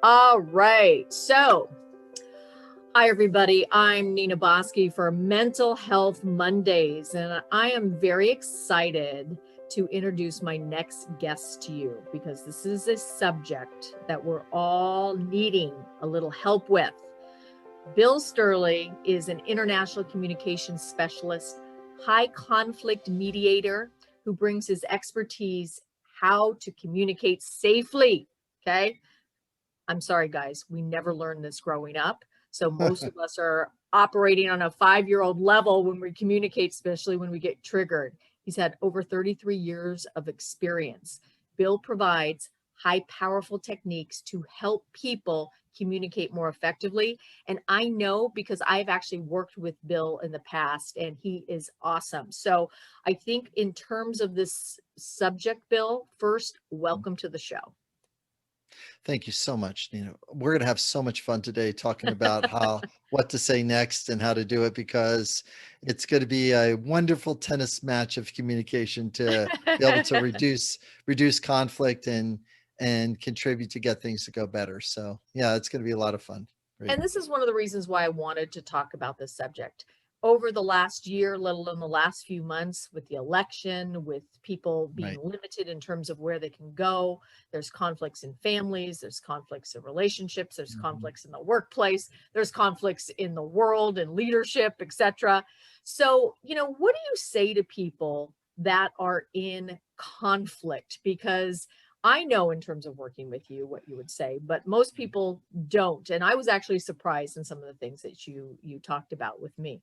All right. So, hi, everybody. I'm Nina Boski for Mental Health Mondays, and I am very excited to introduce my next guest to you because this is a subject that we're all needing a little help with. Bill Stierle is an international communications specialist, high conflict mediator who brings his expertise how to communicate safely. Okay. I'm sorry, guys, we never learned this growing up. So most of us are operating on a 5-year-old level when we communicate, especially when we get triggered. He's had over 33 years of experience. Bill provides high, powerful techniques to help people communicate more effectively. And I know because I've actually worked with Bill in the past and he is awesome. So I think in terms of this subject, Bill, first, welcome to the show. Thank you so much, Nina. We're going to have so much fun today talking about what to say next and how to do it, because it's going to be a wonderful tennis match of communication to be able to reduce conflict and contribute to get things to go better. So yeah, it's going to be a lot of fun. Great. And this is one of the reasons why I wanted to talk about this subject. Over the last year, let alone the last few months, with the election, with people being Right. limited in terms of where they can go, there's conflicts in families, there's conflicts in relationships, there's conflicts in the workplace, there's conflicts in the world and leadership, etc. So, what do you say to people that are in conflict? Because I know in terms of working with you what you would say, but most people don't. And I was actually surprised in some of the things that you talked about with me.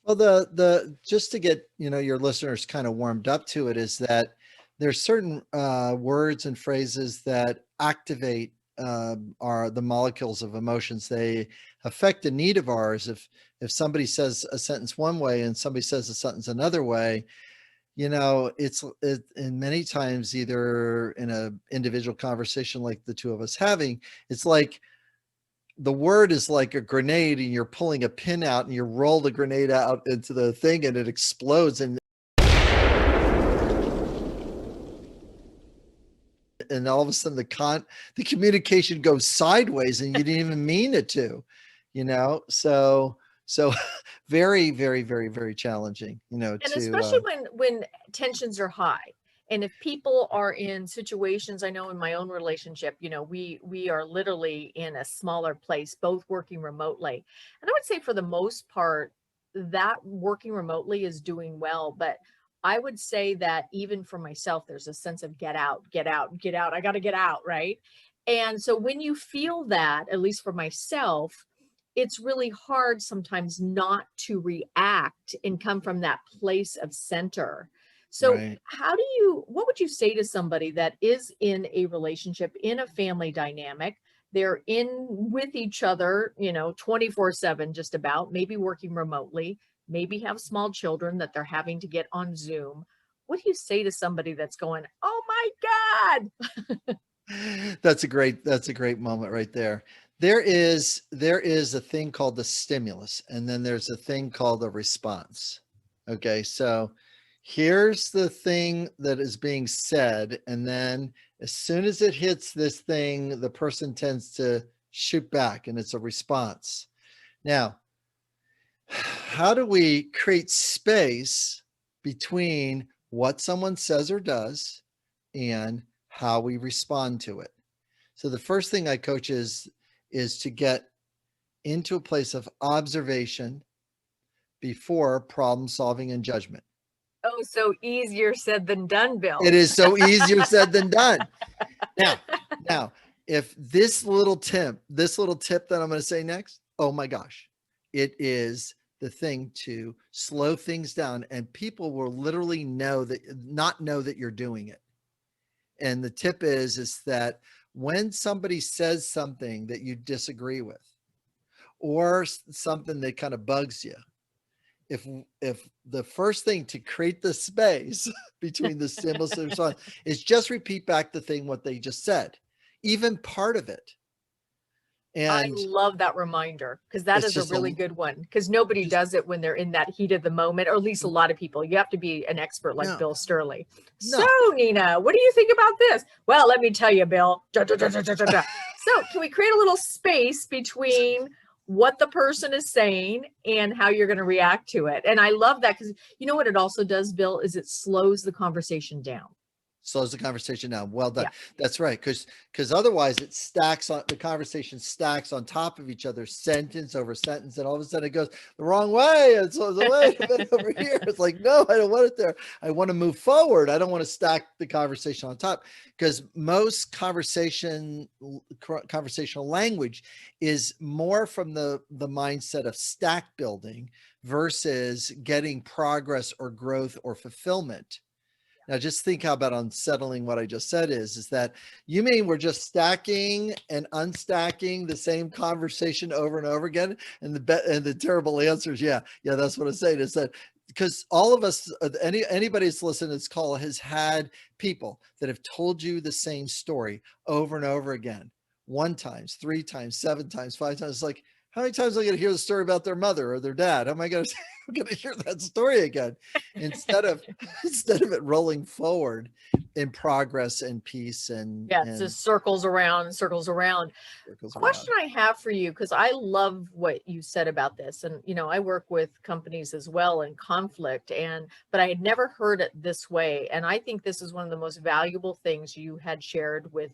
Well, the just to get your listeners kind of warmed up to it, is that there's certain words and phrases that activate are the molecules of emotions. They affect a need of ours. If somebody says a sentence one way and somebody says a sentence another way, and many times, either in a individual conversation like the two of us having, it's like the word is like a grenade and you're pulling a pin out and you roll the grenade out into the thing and it explodes, and all of a sudden the communication goes sideways and you didn't even mean it to, so very, very, very, very challenging, And to especially when tensions are high. And if people are in situations, I know in my own relationship, we are literally in a smaller place, both working remotely. And I would say for the most part, that working remotely is doing well. But I would say that even for myself, there's a sense of get out, get out, get out. I got to get out, right? And so when you feel that, at least for myself, it's really hard sometimes not to react and come from that place of center. So right. what would you say to somebody that is in a relationship, in a family dynamic? They're in with each other, 24/7, just about, maybe working remotely, maybe have small children that they're having to get on Zoom. What do you say to somebody that's going, oh my God? That's a great moment right there. There is a thing called the stimulus, and then there's a thing called the response. Okay, so here's the thing that is being said, and then as soon as it hits this thing, the person tends to shoot back, and it's a response. Now, how do we create space between what someone says or does and how we respond to it? So the first thing I coach is to get into a place of observation before problem solving and judgment. Oh, so easier said than done, It Bill. is so easier said than done. Now, now, if this little tip that I'm going to say next, oh my gosh, it is the thing to slow things down, and people will literally not know that you're doing it. And the tip is that when somebody says something that you disagree with, or something that kind of bugs you, if if the first thing to create the space between the stimulus and response is just repeat back the thing what they just said, even part of it, I and love that reminder because that it's is a just really a good one because nobody just does it when they're in that heat of the moment, or at least a lot of people. You have to be an expert like no, Bill Stierle. So, no. Nina, what do you think about this? Well, let me tell you, Bill. Da, da, da, da, da, da, da. So can we create a little space between what the person is saying and how you're going to react to it? And I love that because you know what it also does, Bill, is it slows the conversation down. Slows the conversation down. Well done. Yeah. That's right. Because otherwise it stacks on, the conversation stacks on top of each other, sentence over sentence, and all of a sudden it goes the wrong way. And so the way a bit over here. It's like, no, I don't want it there. I want to move forward. I don't want to stack the conversation on top, because most conversational language is more from the mindset of stack building versus getting progress or growth or fulfillment. Now, just think how about unsettling what I just said is that you mean we're just stacking and unstacking the same conversation over and over again? And the terrible answer is, yeah, that's what I'm saying. Is that because all of us, anybody that's listened to this call has had people that have told you the same story over and over again, 1 time, 3 times, 7 times, 5 times. It's like, how many times am I going to hear the story about their mother or their dad? How am I going to hear that story again? Instead of it rolling forward in progress and peace and it just circles around. Question I have for you, because I love what you said about this, and I work with companies as well in conflict, but I had never heard it this way, and I think this is one of the most valuable things you had shared with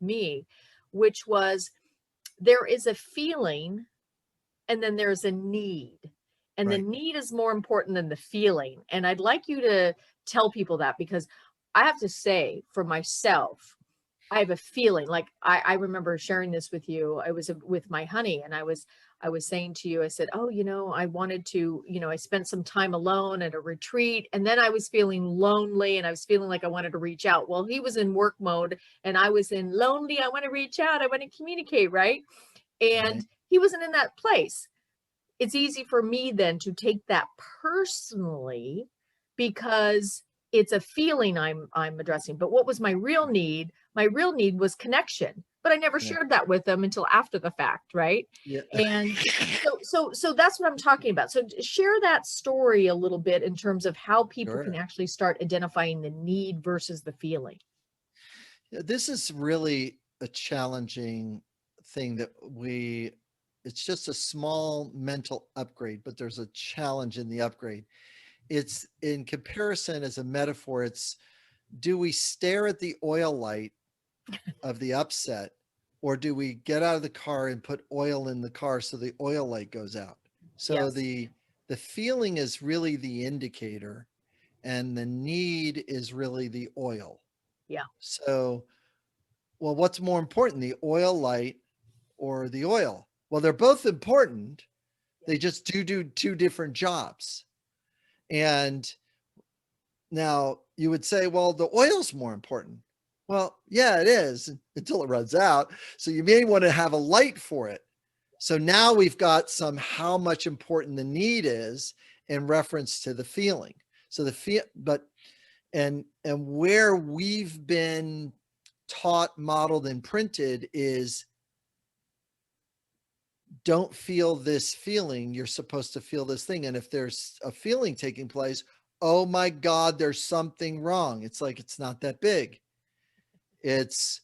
me, which was there is a feeling and then there's a need. And the need is more important than the feeling. And I'd like you to tell people that, because I have to say for myself, I have a feeling like I remember sharing this with you. I was with my honey, and I was saying to you, I said, oh, I wanted to, I spent some time alone at a retreat, and then I was feeling lonely and I was feeling like I wanted to reach out. Well, he was in work mode and I was in lonely. I want to reach out. I want to communicate. Right. And he wasn't in that place. It's easy for me then to take that personally because it's a feeling I'm addressing. But what was my real need? My real need was connection, but I never shared that with them until after the fact, right? Yeah. And so that's what I'm talking about. So share that story a little bit in terms of how people can actually start identifying the need versus the feeling. This is really a challenging thing that it's just a small mental upgrade, but there's a challenge in the upgrade. It's in comparison, as a metaphor, it's, do we stare at the oil light of the upset, or do we get out of the car and put oil in the car so the oil light goes out? So the feeling is really the indicator, and the need is really the oil. Yeah. So, well, what's more important, the oil light or the oil? Well, they're both important. They just do 2 different jobs. And now you would say, well, the oil's more important. Well, yeah, it is until it runs out. So you may want to have a light for it. So now we've got how much important the need is in reference to the feeling. So and where we've been taught, modeled, and printed is, don't feel this feeling. You're supposed to feel this thing. And if there's a feeling taking place, oh my God, there's something wrong. It's like, it's not that big. It's,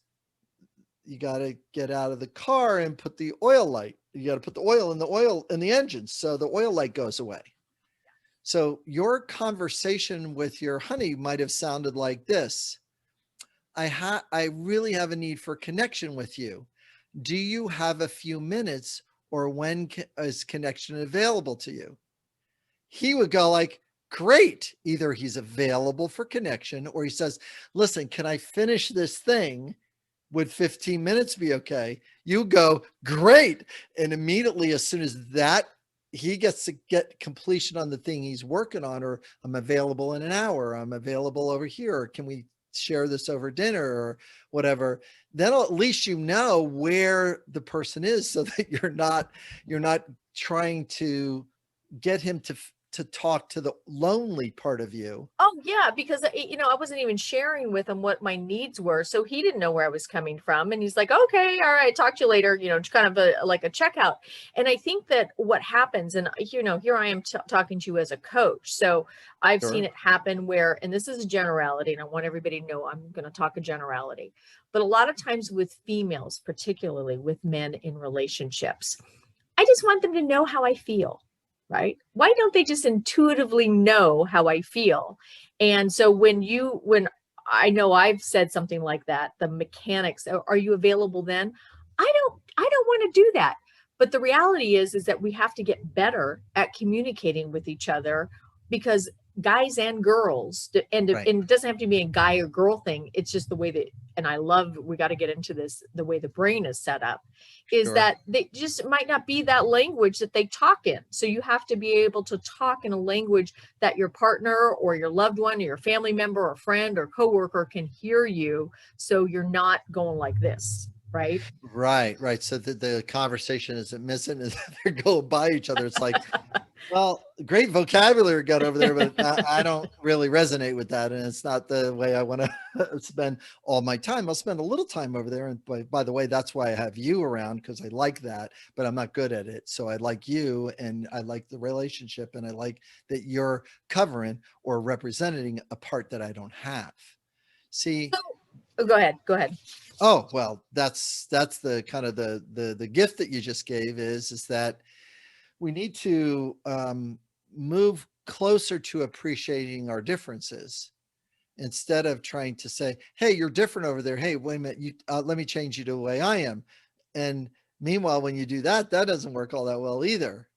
you got to get out of the car and put the oil light. You got to put the oil in the engine, so the oil light goes away. So your conversation with your honey might have sounded like this. I really have a need for connection with you. Do you have a few minutes, or when is connection available to you? He would go like, great. Either he's available for connection, or he says, listen, can I finish this thing? Would 15 minutes be okay? You go, great. And immediately, as soon as that, he gets to get completion on the thing he's working on, or I'm available in an hour, I'm available over here, or can we share this over dinner, or whatever, then at least you know where the person is, so that you're not trying to get him to to talk to the lonely part of you. Oh yeah, because I wasn't even sharing with him what my needs were, so he didn't know where I was coming from, and he's like, "Okay, all right, talk to you later." It's kind of like a checkout. And I think that what happens, and here I am talking to you as a coach, so I've seen Sure. it happen where, and this is a generality, and I want everybody to know I'm going to talk a generality, but a lot of times with females, particularly with men in relationships, I just want them to know how I feel, right? Why don't they just intuitively know how I feel? And so when I know I've said something like that, the mechanics, are you available then? I don't want to do that. But the reality is that we have to get better at communicating with each other, because guys and girls, and Right. it doesn't have to be a guy or girl thing. It's just the way that, and I love, we got to get into this, the way the brain is set up, is Sure. that they just might not be that language that they talk in. So you have to be able to talk in a language that your partner or your loved one or your family member or friend or coworker can hear you. So you're not going like this, right? Right. Right. So the conversation isn't missing as they're going by each other. It's like, well, great vocabulary got over there, but I don't really resonate with that. And it's not the way I want to spend all my time. I'll spend a little time over there. And by the way, that's why I have you around, because I like that, but I'm not good at it. So I like you, and I like the relationship, and I like that you're covering or representing a part that I don't have. See, Oh, go ahead. Go ahead. oh, well, that's the kind of the gift that you just gave is that we need to move closer to appreciating our differences, instead of trying to say, hey, you're different over there, hey, wait a minute, you let me change you to the way I am. And meanwhile, when you do that, that doesn't work all that well either.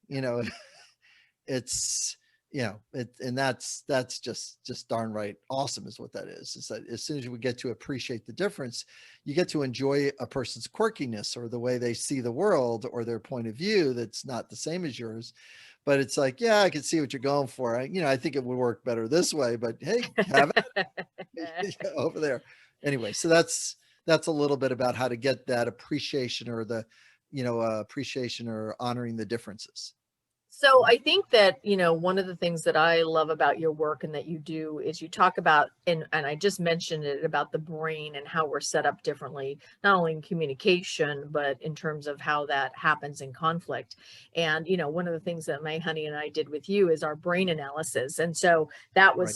It's and that's just darn right awesome, is what that is that as soon as we get to appreciate the difference, you get to enjoy a person's quirkiness, or the way they see the world, or their point of view that's not the same as yours. But it's like, yeah, I can see what you're going for. I think it would work better this way, but hey, have it over there anyway. So that's a little bit about how to get that appreciation, or the appreciation, or honoring the differences. So I think that, one of the things that I love about your work and that you do is you talk about, and I just mentioned it, about the brain and how we're set up differently, not only in communication, but in terms of how that happens in conflict. And, one of the things that my honey and I did with you is our brain analysis. And so that was Right.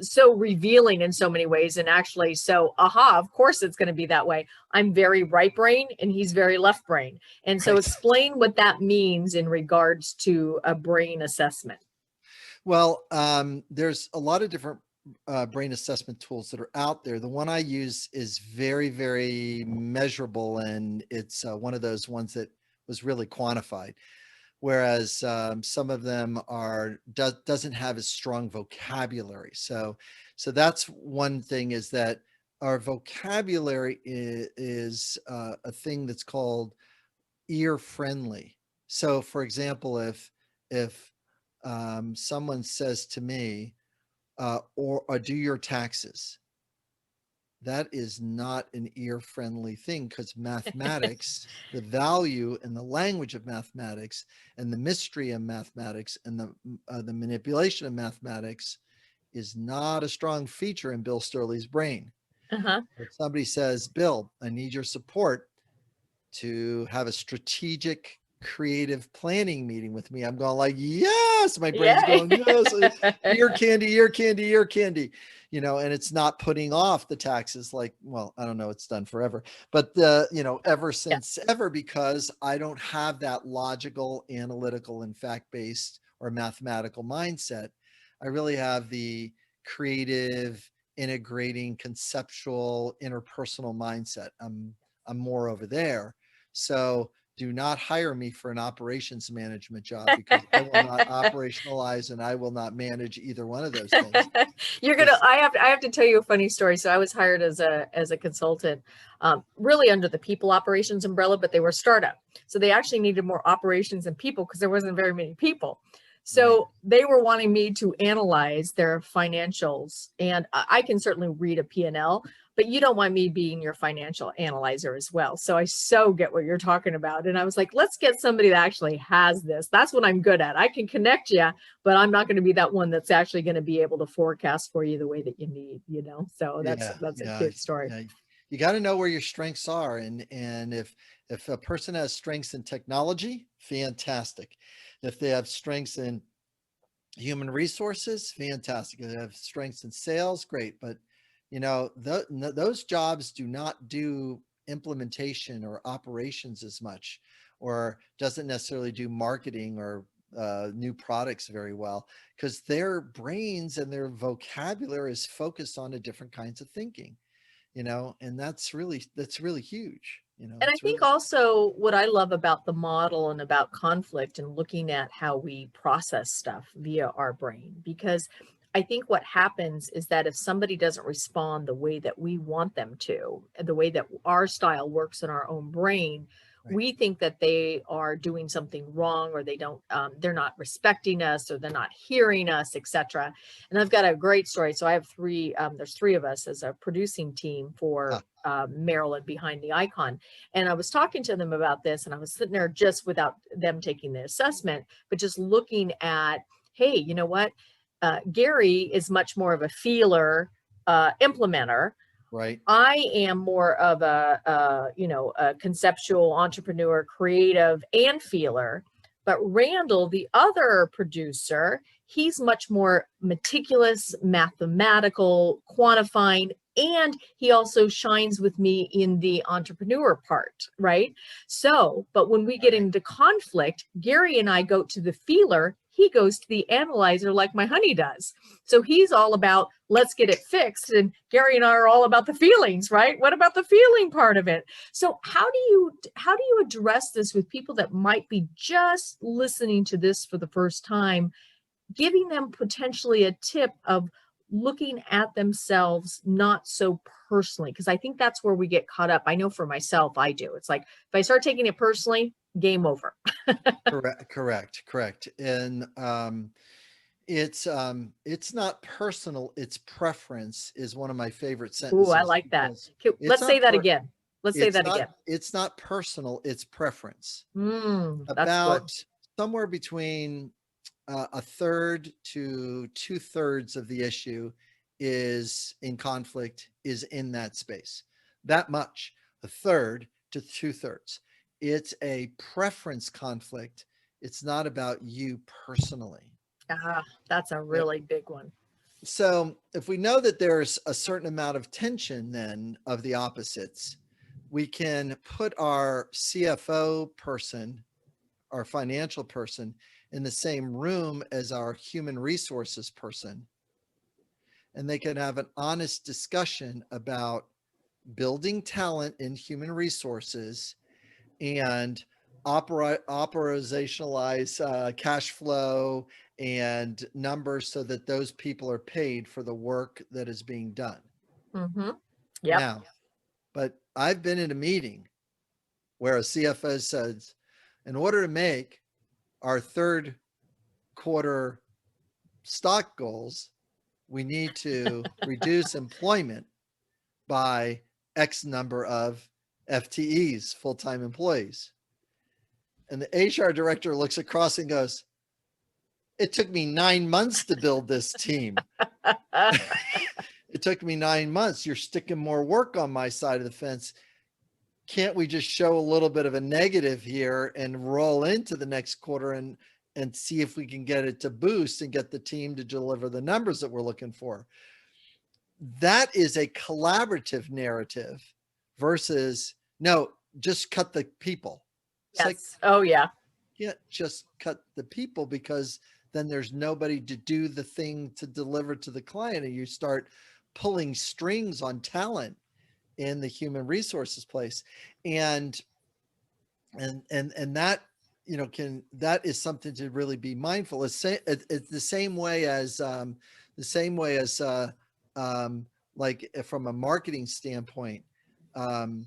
so revealing in so many ways, and actually so of course it's going to be that way. I'm very right brain and he's very left brain. And so Right. explain what that means in regards to a brain assessment. Well, there's a lot of different brain assessment tools that are out there. The one I use is very, very measurable, and it's one of those ones that was really quantified. Whereas some of them doesn't have as strong vocabulary. So that's one thing, is that our vocabulary is a thing that's called ear friendly. So, for example, if someone says to me, or do your taxes, that is not an ear friendly thing, because mathematics, the value and the language of mathematics, and the mystery of mathematics, and the manipulation of mathematics is not a strong feature in Bill Stierle's brain. Uh-huh. If somebody says, Bill, I need your support to have a strategic creative planning meeting with me, I'm going like, yes, my brain's Yeah. going, yes, ear candy, ear candy, ear candy, and it's not putting off the taxes, like, well, I don't know, it's done forever, but ever Yeah. since ever, because I don't have that logical, analytical, and fact-based or mathematical mindset. I really have the creative, integrating, conceptual, interpersonal mindset. I'm more over there. So do not hire me for an operations management job, because I will not operationalize, and I will not manage either one of those things. I have to tell you a funny story. So I was hired as a consultant, really under the people operations umbrella, but they were a startup. So they actually needed more operations and people because there wasn't very many people. Right. So they were wanting me to analyze their financials, and I can certainly read a P&L, but you don't want me being your financial analyzer as well. So I so get what you're talking about. And I was like, let's get somebody that actually has this. That's what I'm good at. I can connect you, but I'm not going to be that one that's actually going to be able to forecast for you the way that you need, you know? So that's Yeah. a Yeah. cute story. Yeah. You got to know where your strengths are. And if a person has strengths in technology, fantastic. If they have strengths in human resources, fantastic. If they have strengths in sales, great. But those jobs do not do implementation or operations as much, or doesn't necessarily do marketing or new products very well, because their brains and their vocabulary is focused on a different kinds of thinking, and that's really huge. And I It's think really also what I love about the model and about conflict and looking at how we process stuff via our brain, because I think what happens is that if somebody doesn't respond the way that we want them to, and the way that our style works in our own brain, right. we think that they are doing something wrong, or they don't, they're not respecting us, or they're not hearing us, etc. And I've got a great story. So I have three, there's three of us as a producing team for Ah, Maryland Behind the Icon. And I was talking to them about this, and I was sitting there just without them taking the assessment, but just looking at, hey, you know what? Gary is much more of a feeler, implementer. right. I am more of a conceptual entrepreneur, creative, and feeler. But Randall, the other producer, he's much more meticulous, mathematical, quantifying, and he also shines with me in the entrepreneur part, right? So, but when we get Right. into conflict, Gary and I go to the feeler, he goes to the analyzer like my honey does. So he's all about let's get it fixed, and Gary and I are all about the feelings, right? What about the feeling part of it? So how do you address this with people that might be just listening to this for the first time, giving them potentially a tip of looking at themselves not so personally? Because I think that's where we get caught up. I know for myself, I do. It's like if I start taking it personally, game over. Correct. And it's not personal, it's preference is one of my favorite Ooh, I sentences, like that. because Let's say that again. Let's say that again. it's not personal, it's preference. That's good. About somewhere between a third to two-thirds of the issue is in conflict, is in that space. That much, a third to two-thirds. It's a preference conflict. It's not about you personally. Ah, that's a Yep. really big one. So if we know that there's a certain amount of tension then of the opposites, we can put our CFO person, our financial person, in the same room as our human resources person, and they can have an honest discussion about building talent in human resources and operationalize cash flow and numbers so that those people are paid for the work that is being done. Mm-hmm. Yep. Now, but I've been in a meeting where a CFO says, in order to make our third quarter stock goals, we need to reduce employment by X number of FTEs, full-time employees. And the HR director looks across and goes, it took me 9 months to build this team. It took me 9 months. You're sticking more work on my side of the fence. Can't we just show a little bit of a negative here and roll into the next quarter and see if we can get it to boost and get the team to deliver the numbers that we're looking for? That is a collaborative narrative versus, no, just cut the people. It's like, Yes. Oh, yeah. you can't just cut the people, because then there's nobody to do the thing to deliver to the client, and you start pulling strings on talent in the human resources place. And that, that is something to really be mindful. It's the same way as like from a marketing standpoint, the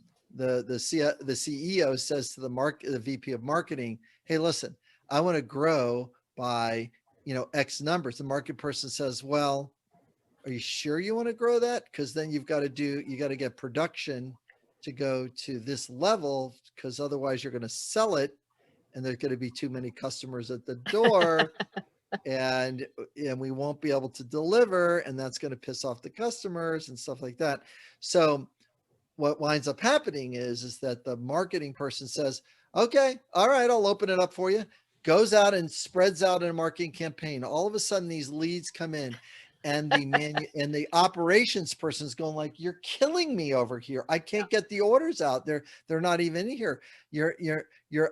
CEO says to the VP of marketing, hey, listen, I want to grow by X numbers. The market person says, well, are you sure you want to grow that? Because then you got to get production to go to this level, because otherwise you're going to sell it and there's going to be too many customers at the door, and we won't be able to deliver, and that's going to piss off the customers and stuff like that. So what winds up happening is that the marketing person says, okay, all right, I'll open it up for you, goes out and spreads out in a marketing campaign. All of a sudden these leads come in, and the operations person's going like, you're killing me over here. I can't get the orders out. They're not even in here. You're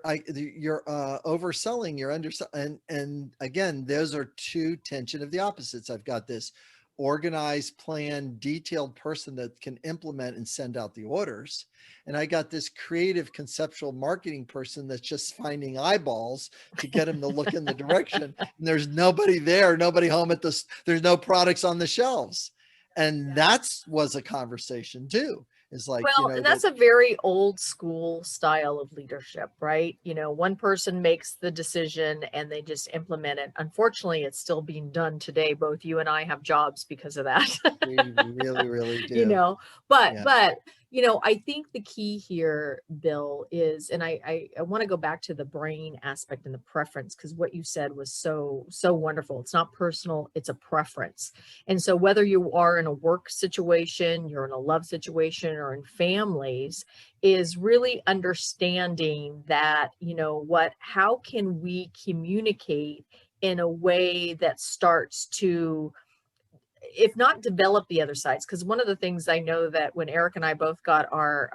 overselling, you're underselling. And again, those are two tension of the opposites. I've got this organized, planned, detailed person that can implement and send out the orders. And I got this creative, conceptual marketing person that's just finding eyeballs to get him to look in the direction. And there's nobody there, nobody home at this, there's no products on the shelves. And that's was a conversation too. It's like, well, and that's a very old school style of leadership, right? One person makes the decision and they just implement it. Unfortunately, it's still being done today. Both you and I have jobs because of that. We really, really do. But I think the key here, Bill, is, and I want to go back to the brain aspect and the preference, because what you said was so wonderful. It's not personal, it's a preference. And so whether you are in a work situation, you're in a love situation, or in families, is really understanding that, how can we communicate in a way that starts to, if not develop the other sides. Because one of the things I know that when Eric and I both got our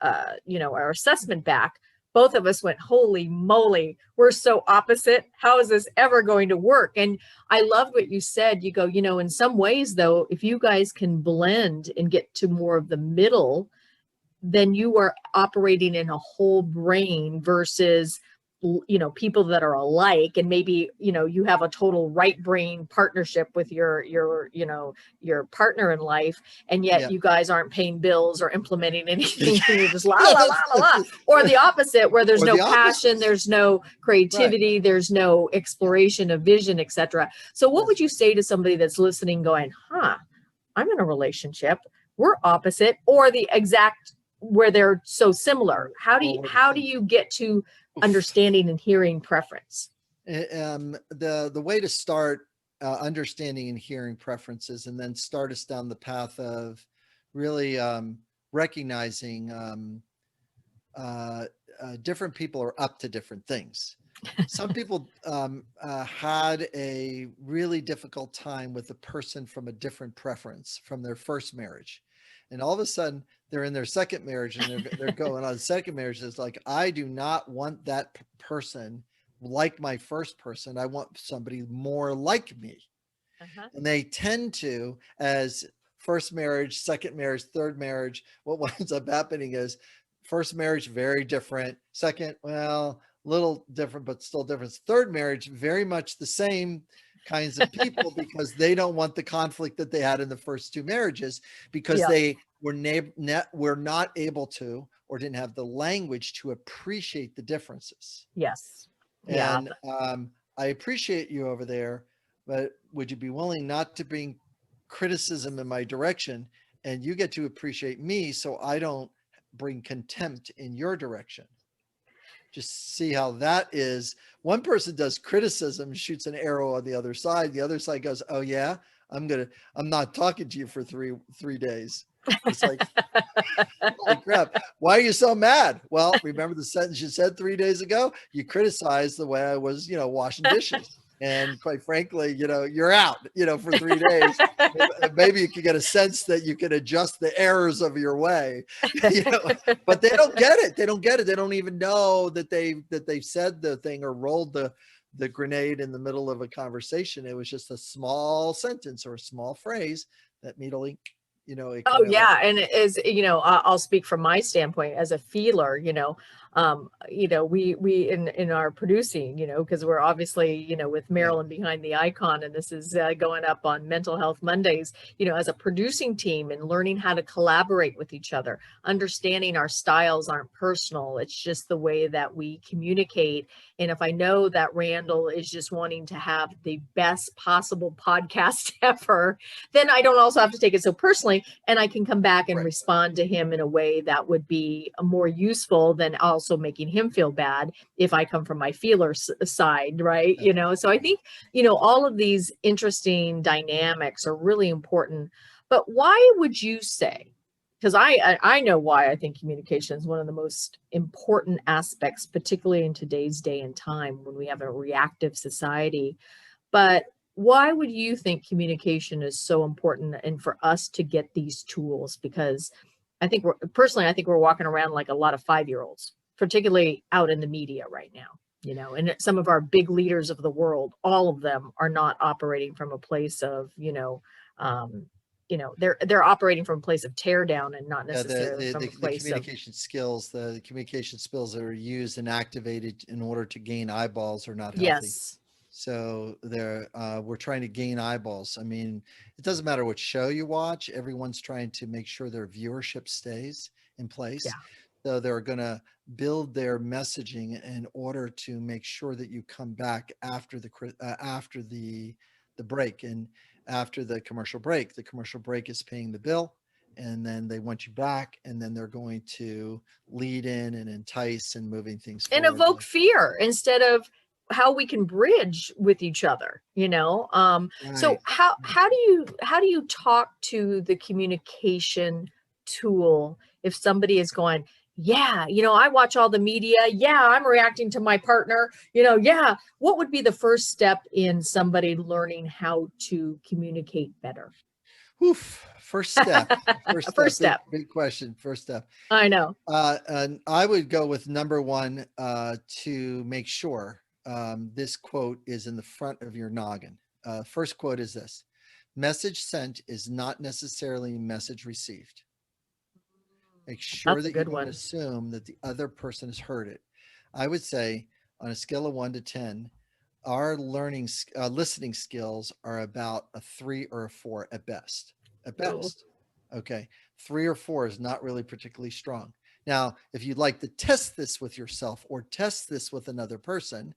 our assessment back, both of us went, holy moly, we're so opposite. How is this ever going to work? And I loved what you said. You go, in some ways though, if you guys can blend and get to more of the middle, then you are operating in a whole brain versus people that are alike, and maybe you have a total right brain partnership with your partner in life, and yet you guys aren't paying bills or implementing anything. You're just la la la la la. Or the opposite, where there's no passion, there's no creativity, there's no exploration of vision, etc. So what would you say to somebody that's listening going, I'm in a relationship, we're opposite, or the exact where they're so similar? How do you get to understanding and hearing preference? The way to start understanding and hearing preferences, and then start us down the path of really recognizing different people are up to different things. Some people had a really difficult time with a person from a different preference from their first marriage, and all of a sudden they're in their second marriage, and they're going on second marriage. It's like, I do not want that person like my first person. I want somebody more like me. And they tend to, as first marriage, second marriage, third marriage, what winds up happening is first marriage, very different. Second, well, little different, but still different. Third marriage, very much the same kinds of people, because they don't want the conflict that they had in the first two marriages, because they were not able to, or didn't have the language to appreciate the differences. Yes. And I appreciate you over there, but would you be willing not to bring criticism in my direction, and you get to appreciate me so I don't bring contempt in your direction? Just see how that is. One person does criticism, shoots an arrow on the other side. The other side goes, oh yeah, I'm not talking to you for three days. It's like, holy crap, why are you so mad? Well, remember the sentence you said 3 days ago? You criticized the way I was, washing dishes. And quite frankly, you're out, for 3 days. Maybe you could get a sense that you can adjust the errors of your way, but they don't get it. They don't get it. They don't even know that they've said the thing or rolled the grenade in the middle of a conversation. It was just a small sentence or a small phrase that immediately, and it is, I'll speak from my standpoint as a feeler. we in our producing, because we're obviously, with Yeah. Marilyn behind the icon, and this is going up on Mental Health Mondays, as a producing team, and learning how to collaborate with each other, understanding our styles aren't personal. It's just the way that we communicate. And if I know that Randall is just wanting to have the best possible podcast ever, then I don't also have to take it so personally, and I can come back and Right. respond to him in a way that would be more useful than also making him feel bad if I come from my feeler side, right? So I think, all of these interesting dynamics are really important. But why would you say, because I know why I think communication is one of the most important aspects, particularly in today's day and time when we have a reactive society. But why would you think communication is so important and for us to get these tools? Because I think I think we're walking around like a lot of 5-year-olds, particularly out in the media right now, and some of our big leaders of the world, all of them are not operating from a place of, they're operating from a place of tear down and not Yeah, necessarily from a the place of, communication skills, the communication skills that are used and activated in order to gain eyeballs are not healthy. yes, So we're trying to gain eyeballs. I mean, it doesn't matter what show you watch. Everyone's trying to make sure their viewership stays in place. yeah. So they're going to build their messaging in order to make sure that you come back after the break, and after the commercial break. The commercial break is paying the bill, and then they want you back, and then they're going to lead in and entice and moving things And forward. evoke fear instead of how we can bridge with each other. So Right. how do you talk to the communication tool if somebody is going, yeah, I watch all the media, yeah, I'm reacting to my partner, yeah, what would be the first step in somebody learning how to communicate better? Oof. First step. First First step. step. Big question. First step. I know. And I would go with number one, to make sure this quote is in the front of your noggin. First quote is this: message sent is not necessarily message received. Make sure That's a that you good don't one. assume that the other person has heard it. I would say on a scale of 1 to 10, our listening skills are about a 3 or a 4 at best. At Oh, best. Okay. 3 or 4 is not really particularly strong. Now, if you'd like to test this with yourself or test this with another person,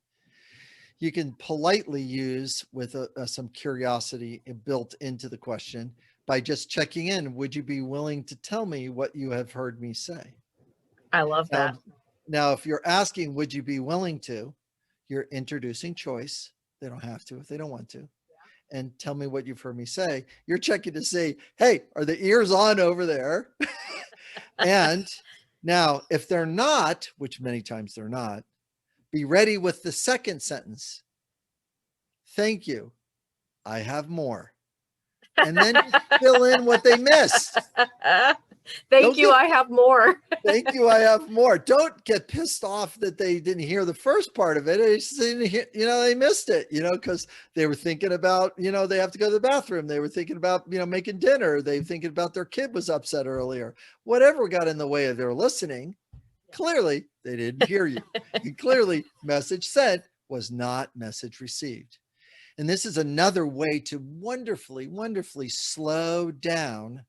you can politely use with some curiosity built into the question by just checking in. Would you be willing to tell me what you have heard me say? I love that. Now, now, if you're asking, would you be willing to, you're introducing choice. They don't have to if they don't want to. And tell me what you've heard me say. You're checking to see, hey, are the ears on over there? And now, if they're not, which many times they're not, be ready with the second sentence. Thank you. I have more. And then just fill in what they missed. Thank you. I have more. Thank you. I have more. Don't get pissed off that they didn't hear the first part of it. They just didn't hear, they missed it, because they were thinking about, they have to go to the bathroom. They were thinking about, making dinner. They were thinking about their kid was upset earlier. Whatever got in the way of their listening, clearly they didn't hear you. And clearly message sent was not message received. And this is another way to wonderfully, wonderfully slow down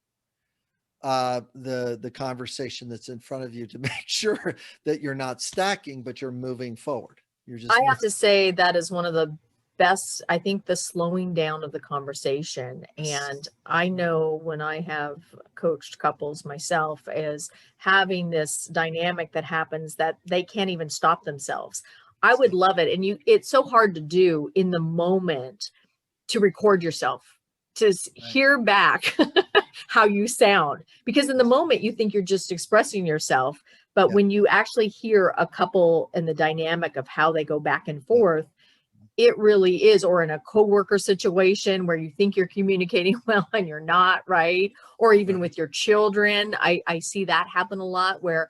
the conversation that's in front of you to make sure that you're not stacking, but you're moving forward. You're just I have to say that is one of the best, I think, the slowing down of the conversation. And I know when I have coached couples myself, is having this dynamic that happens that they can't even stop themselves. I would love it. And it's so hard to do in the moment, to record yourself, to hear back how you sound, because in the moment you think you're just expressing yourself, but when you actually hear a couple and the dynamic of how they go back and forth, it really is. Or in a coworker situation where you think you're communicating well and you're not, right? Or even with your children, I see that happen a lot where,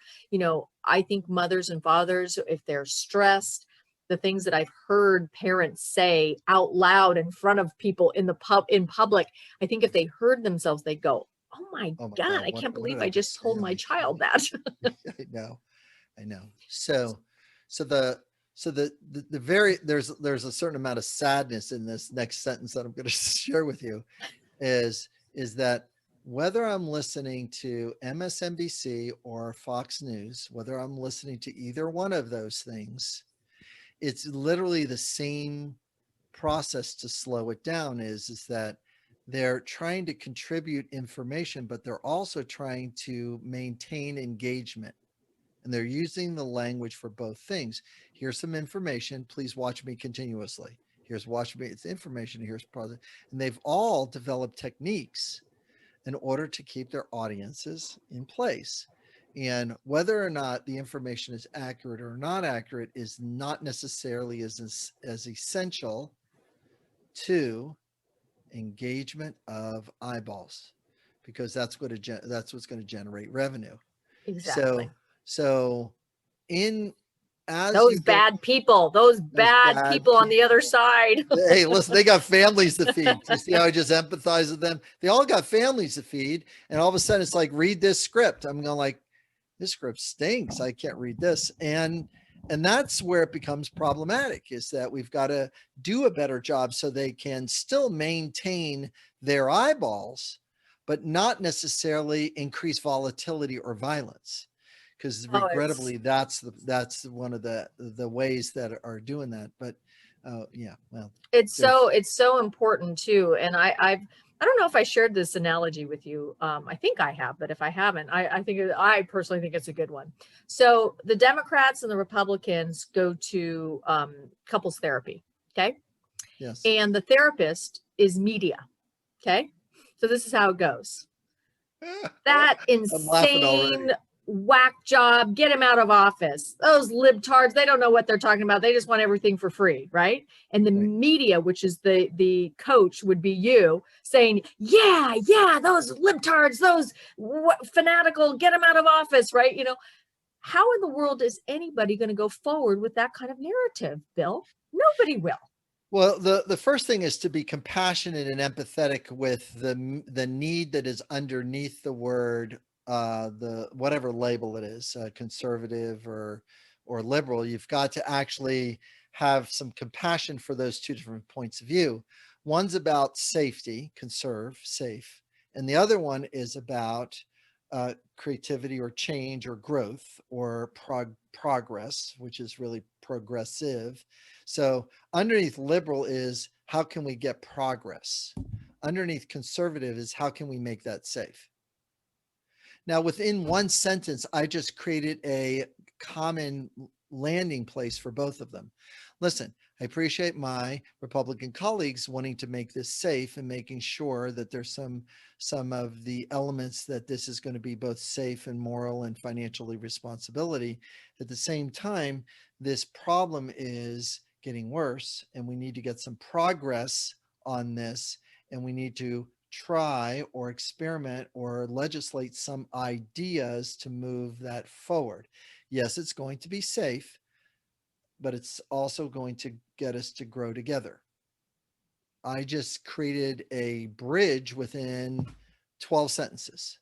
I think mothers and fathers, if they're stressed, the things that I've heard parents say out loud in front of people in public, I think if they heard themselves, they go, oh my God, I what can't believe did I I just just say told to my my child child? that. I know. I know. So the the very there's a certain amount of sadness in this next sentence that I'm going to share with you is that whether I'm listening to MSNBC or Fox News, whether I'm listening to either one of those things, it's literally the same process to slow it down is that they're trying to contribute information, but they're also trying to maintain engagement. And they're using the language for both things. Here's some information. Please watch me continuously. Here's watch me. It's information. Here's product. And they've all developed techniques in order to keep their audiences in place. And whether or not the information is accurate or not accurate is not necessarily as essential to engagement of eyeballs, because that's what's going to generate revenue. Exactly. So in as Those you go, bad people, those those bad bad people on people, the other side. hey, listen, they got families to feed. You see how I just empathize with them? They all got families to feed, and all of a sudden it's like, read this script. I'm going like, this script stinks. I can't read this. And that's where it becomes problematic, is that we've got to do a better job so they can still maintain their eyeballs, but not necessarily increase volatility or violence. Because Oh, it's regrettably, that's one of the ways that are doing that. But yeah, well, it's so important too. And I don't know if I shared this analogy with you. I think I have, but if I haven't, I personally think it's a good one. So the Democrats and the Republicans go to couples therapy. Okay. yes, And the therapist is media. Okay. So this is how it goes. That I'm laughing already. insane whack job, get him out of office. Those libtards, they don't know what they're talking about. They just want everything for free, right? And the Right. media, which is the coach, would be you saying, yeah, those libtards, those fanatical, get them out of office, right? How in the world is anybody going to go forward with that kind of narrative, Bill? Nobody will. Well, the first thing is to be compassionate and empathetic with the need that is underneath the word, the whatever label it is, conservative or liberal. You've got to actually have some compassion for those two different points of view. One's about safety, conserve, safe, and the other one is about creativity or change or growth or progress, which is really progressive. So underneath liberal is how can we get progress? Underneath conservative is how can we make that safe? Now, within one sentence, I just created a common landing place for both of them. Listen, I appreciate my Republican colleagues wanting to make this safe and making sure that there's some of the elements that this is going to be both safe and moral and financially responsibility. At the same time, this problem is getting worse, and we need to get some progress on this, and we need to try or experiment or legislate some ideas to move that forward. Yes, it's going to be safe, but it's also going to get us to grow together. I just created a bridge within 12 sentences.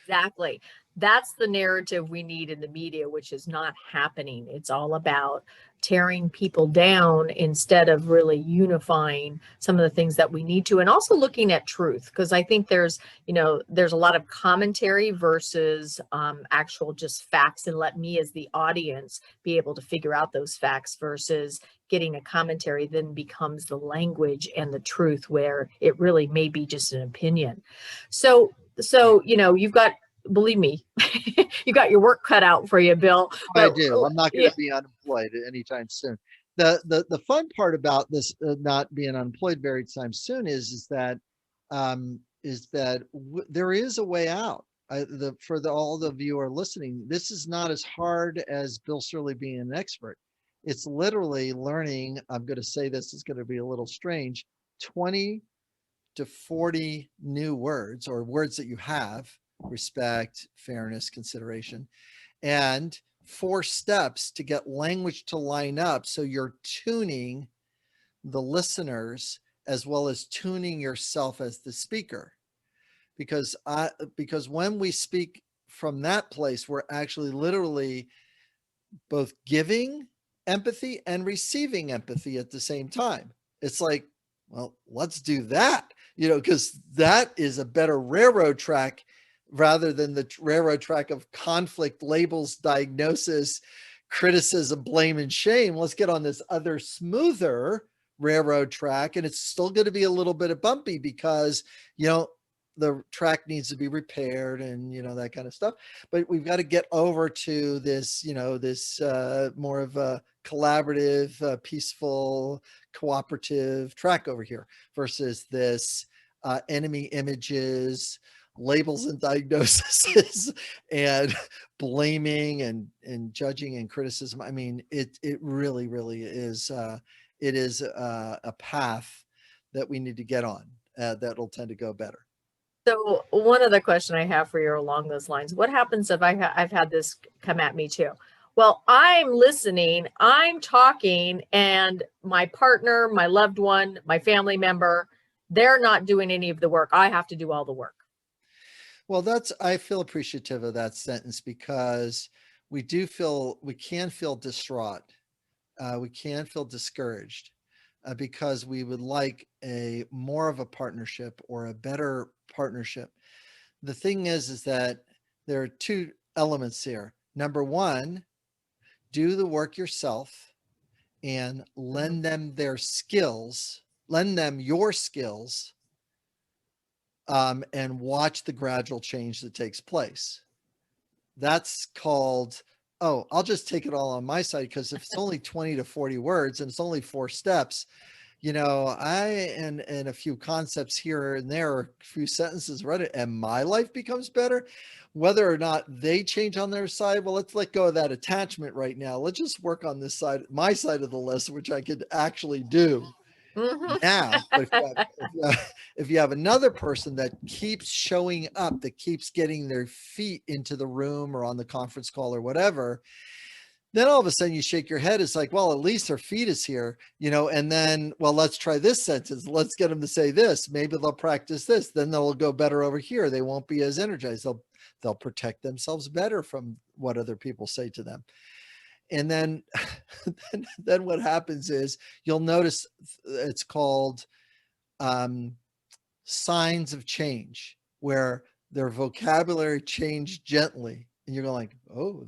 Exactly. That's the narrative we need in the media, which is not happening. It's all about tearing people down instead of really unifying some of the things that we need to, and also looking at truth. Because I think there's a lot of commentary versus actual just facts, and let me as the audience be able to figure out those facts versus getting a commentary then becomes the language and the truth, where it really may be just an opinion. So you've got, believe me, you got your work cut out for you, Bill. I But do. I'm not going yeah, to be unemployed anytime soon. The fun part about this not being unemployed very time soon is that there is a way out. All of you are listening, this is not as hard as Bill Stierle being an expert. It's literally learning. I'm going to say this is going to be a little strange. 20 to 40 new words, or words that you have: respect, fairness, consideration, and 4 steps to get language to line up so you're tuning the listeners as well as tuning yourself as the speaker. Because when we speak from that place, we're actually literally both giving empathy and receiving empathy at the same time. It's like, well, let's do that, because that is a better railroad track rather than the railroad track of conflict, labels, diagnosis, criticism, blame, and shame. Let's get on this other smoother railroad track. And it's still going to be a little bit of bumpy because, the track needs to be repaired and, that kind of stuff. But we've got to get over to this, this more of a collaborative, peaceful, cooperative track over here versus this enemy images, labels and diagnoses and blaming and judging and criticism. I mean, it really, really is, it is a path that we need to get on that'll tend to go better. So one other question I have for you along those lines, what happens if I've had this come at me too? Well, I'm listening, I'm talking, and my partner, my loved one, my family member, they're not doing any of the work. I have to do all the work. Well, I feel appreciative of that sentence because we can feel distraught. We can feel discouraged because we would like more of a partnership or a better partnership. The thing is that there are two elements here. Number one, do the work yourself and lend them your skills, and watch the gradual change that takes place. That's called, oh, I'll just take it all on my side because if it's only 20 to 40 words and it's only 4 steps, and a few concepts here and there, a few sentences read it, and my life becomes better. Whether or not they change on their side, well, let's let go of that attachment right now. Let's just work on this side, my side of the list, which I could actually do now. But if you have another person that keeps showing up, that keeps getting their feet into the room or on the conference call or whatever, then all of a sudden you shake your head. It's like, well, at least her feet is here, and then, well, let's try this sentence. Let's get them to say this. Maybe they'll practice this. Then they'll go better over here. They won't be as energized. They'll protect themselves better from what other people say to them. And then, then what happens is you'll notice it's called signs of change, where their vocabulary changed gently. And you're going like, oh,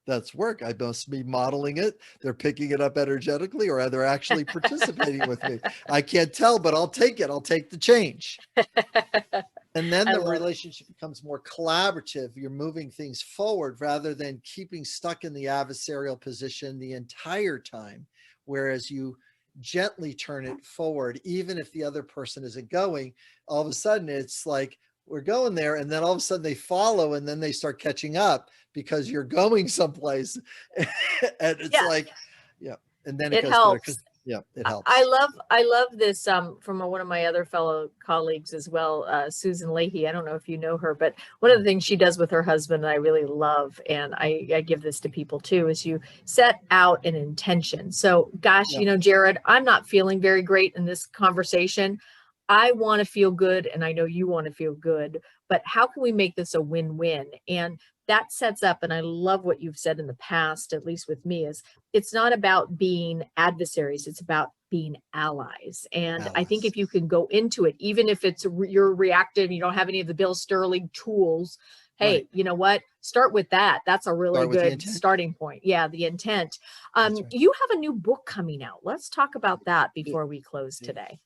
that's work. I must be modeling it. They're picking it up energetically, or are they actually participating with me? I can't tell, but I'll take it. I'll take the change. And then the relationship becomes more collaborative. You're moving things forward rather than keeping stuck in the adversarial position the entire time. Whereas you gently turn it forward, even if the other person isn't going, all of a sudden it's like, we're going there. And then all of a sudden they follow, and then they start catching up because you're going someplace. And it's like, yeah. And then it goes helps. better. Yeah, it helps. I love this from one of my other fellow colleagues as well, Susan Leahy. I don't know if you know her, but one of the things she does with her husband that I really love, and I give this to people too, is you set out an intention. So gosh, Jared, I'm not feeling very great in this conversation. I want to feel good, and I know you want to feel good, but how can we make this a win-win? And that sets up, and I love what you've said in the past, at least with me, is it's not about being adversaries, it's about being allies. And I think if you can go into it, even if you're reactive, you don't have any of the Bill Sterling tools, hey, right. You know what? Start with that. That's a really good starting point. Yeah, the intent. Right. You have a new book coming out. Let's talk about that before we close today.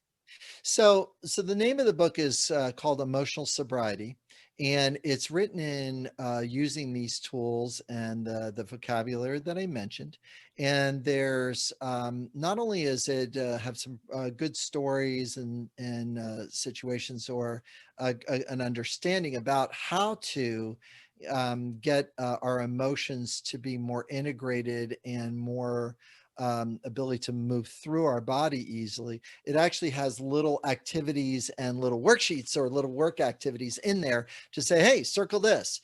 So the name of the book is called Emotional Sobriety, and it's written in using these tools and the vocabulary that I mentioned. And there's not only is it have some good stories and situations or an understanding about how to get our emotions to be more integrated and more ability to move through our body easily. It actually has little activities and little worksheets or little work activities in there to say, hey, circle this,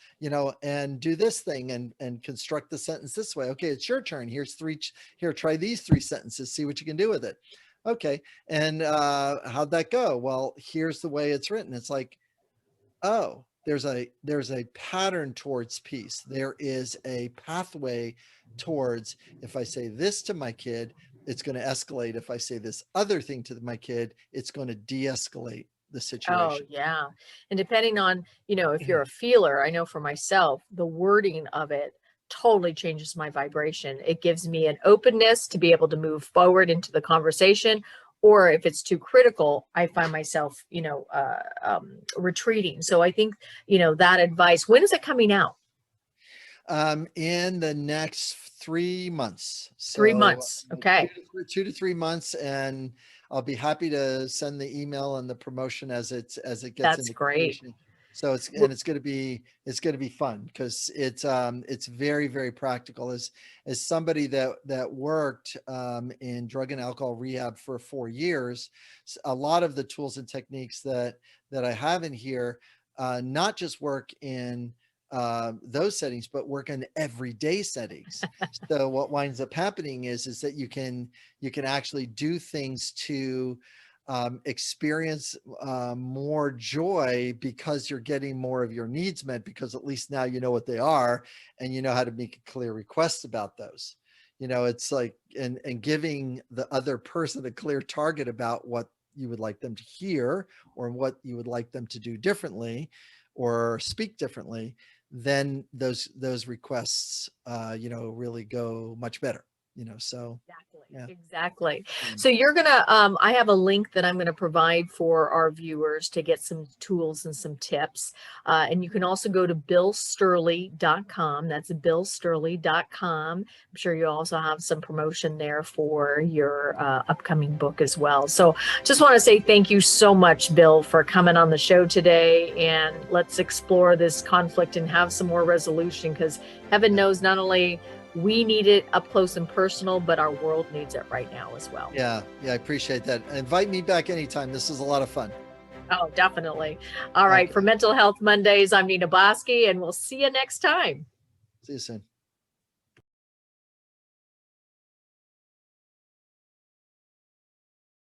and do this thing and construct the sentence this way. Okay, it's your turn. Here, try these 3 sentences, see what you can do with it. Okay. And how'd that go? Well, here's the way it's written. It's like, oh, there's a pattern towards peace. There is a pathway towards, if I say this to my kid, it's going to escalate. If I say this other thing to my kid, it's going to de-escalate the Oh, situation. yeah. And depending on, if you're a feeler, I know for myself, the wording of it totally changes my vibration. It gives me an openness to be able to move forward into the conversation. Or if it's too critical, I find myself, retreating. So I think, that advice, when is it coming out? In the next 3 months. 3 months. Okay. 2 to 3 months, and I'll be happy to send the email and the promotion as it gets That's into great. completion. So it's going to be fun because it's very, very practical. As somebody that worked in drug and alcohol rehab for 4 years, a lot of the tools and techniques that I have in here, not just work in those settings, but work in everyday settings. So what winds up happening is that you can actually do things to experience more joy because you're getting more of your needs met, because at least now you know what they are and you know how to make a clear request about those. It's like, and giving the other person a clear target about what you would like them to hear or what you would like them to do differently or speak differently, then those requests really go much better. So yeah. Exactly. So you're gonna, I have a link that I'm gonna provide for our viewers to get some tools and some tips. And you can also go to billstierle.com. That's billstierle.com. I'm sure you also have some promotion there for your upcoming book as well. So just want to say thank you so much, Bill, for coming on the show today. And let's explore this conflict and have some more resolution, because heaven knows not only we need it up close and personal, but our world needs it right now as well. Yeah, I appreciate that. Invite me back anytime. This is a lot of fun. Oh, definitely. All right. Okay. For Mental Health Mondays, I'm Nina Boski, and we'll see you next time. See you soon.